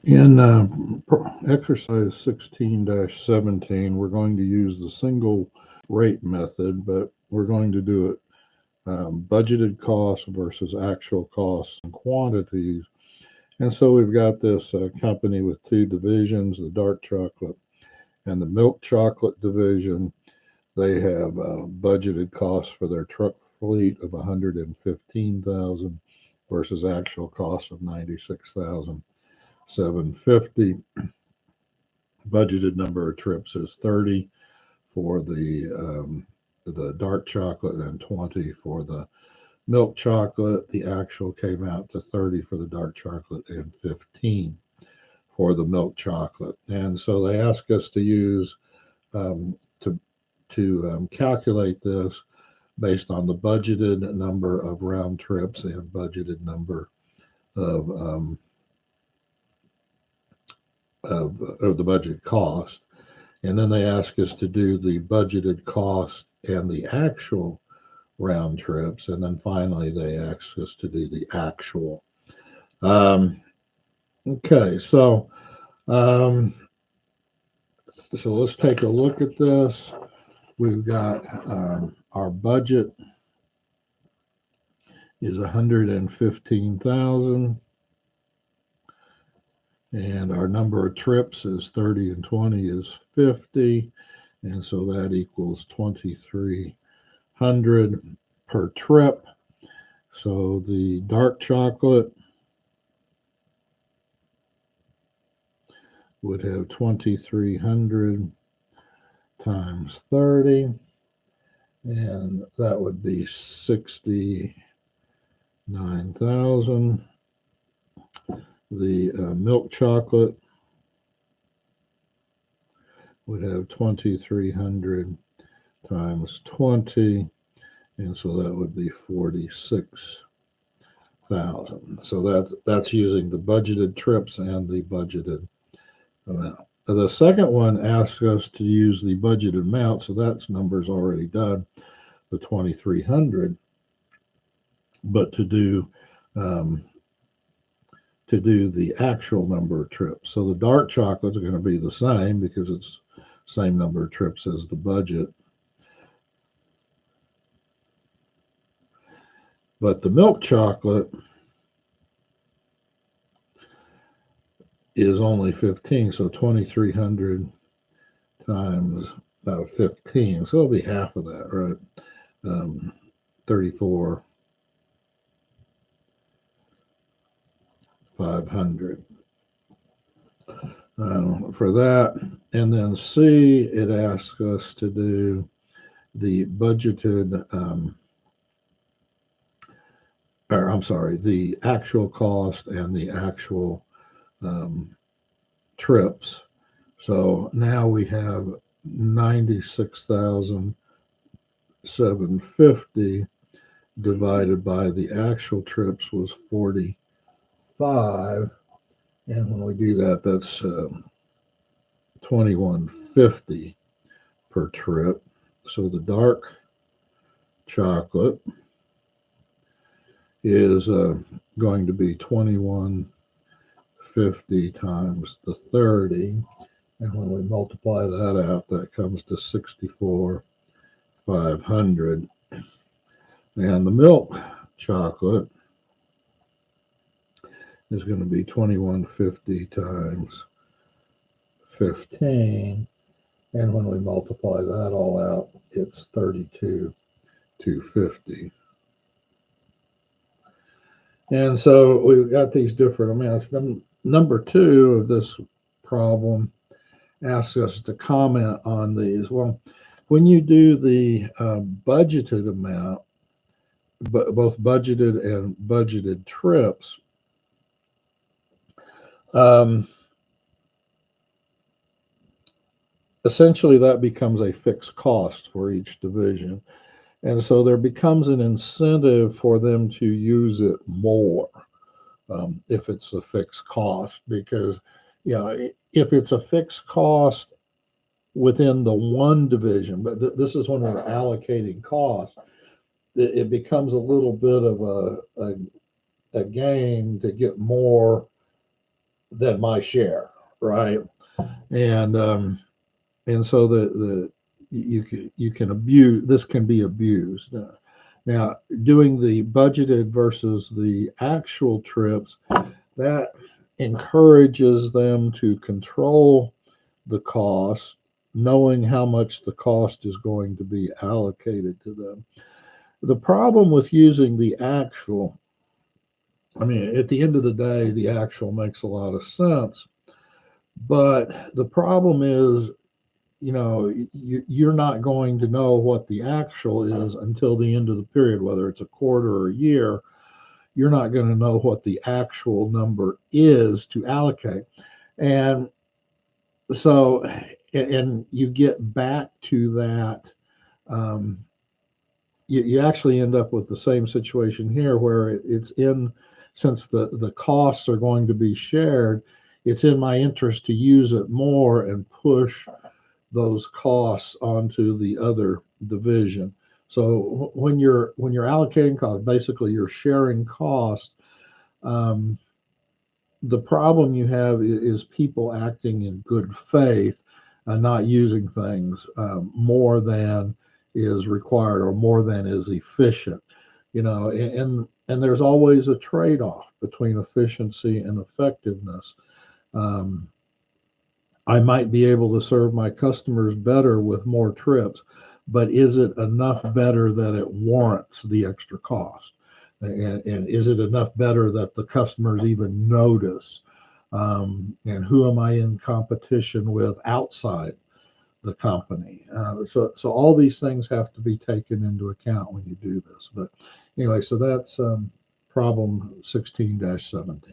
In exercise 16-17, we're going to use the single rate method, but we're going to do it budgeted costs versus actual costs and quantities. And so we've got this company with two divisions, the dark chocolate and the milk chocolate division. They have budgeted costs for their truck fleet of 115,000 versus actual cost of 96,750. Budgeted number of trips is 30 for the dark chocolate and 20 for the milk chocolate. The actual came out to 30 for the dark chocolate and 15 for the milk chocolate. And so they ask us to use um, to calculate this based on the budgeted number of round trips and budgeted number of of the budget cost. And then they ask us to do the budgeted cost and the actual round trips. And then finally, they ask us to do the actual. Um, okay, um, so let's take a look at this. We've got our budget is 115,000, and our number of trips is 30 and 20 is 50, and so that equals 2,300 per trip. So the dark chocolate would have 2,300 times 30, and that would be 69,000. The milk chocolate would have 2,300 times 20, and so that would be 46,000. So that's using the budgeted trips and the budgeted amount. The second one asks us to use the budgeted amount, so that's numbers already done, the 2,300. But um, to do the actual number of trips, so the dark chocolates are going to be the same because it's same number of trips as the budget. But the milk chocolate is only 15, so 2,300 times 15. So it'll be half of that, right? 34,500 for that. And then C, it asks us to do the budgeted, or I'm sorry, the actual cost and the actual trips. So now we have 96,750 divided by the actual trips was 45. And when we do that, that's 2150 per trip. So the dark chocolate is going to be 2150 times the 30. And when we multiply that out, that comes to 64,500. And the milk chocolate is going to be 2150 times 15. And when we multiply that all out, it's 32,250. And so we've got these different amounts. Then number two of this problem asks us to comment on these. Well, when you do the budgeted amount, both budgeted and budgeted trips, essentially that becomes a fixed cost for each division. And so there becomes an incentive for them to use it more if it's a fixed cost, because if it's a fixed cost within the one division, but this is when we're allocating costs, it becomes a little bit of a game to get more than my share, right? And so the you can abuse this can be abused. Now, doing the budgeted versus the actual trips, that encourages them to control the cost, knowing how much the cost is going to be allocated to them. The problem with using the actual, I mean, at the end of the day, the actual makes a lot of sense. But the problem is, you're not going to know what the actual is until the end of the period, whether it's a quarter or a year. You're not going to know what the actual number is to allocate. And so, and you get back to that. Um, you actually end up with the same situation here where it's in, since the costs are going to be shared, it's in my interest to use it more and push those costs onto the other division. So when you're allocating costs, basically you're sharing cost. Um, the problem you have is people acting in good faith and not using things more than is required or more than is efficient. And there's always a trade-off between efficiency and effectiveness. Um, I might be able to serve my customers better with more trips, but is it enough better that it warrants the extra cost? And is it enough better that the customers even notice? And who am I in competition with outside the company? So all these things have to be taken into account when you do this. But anyway, so that's problem 16-17.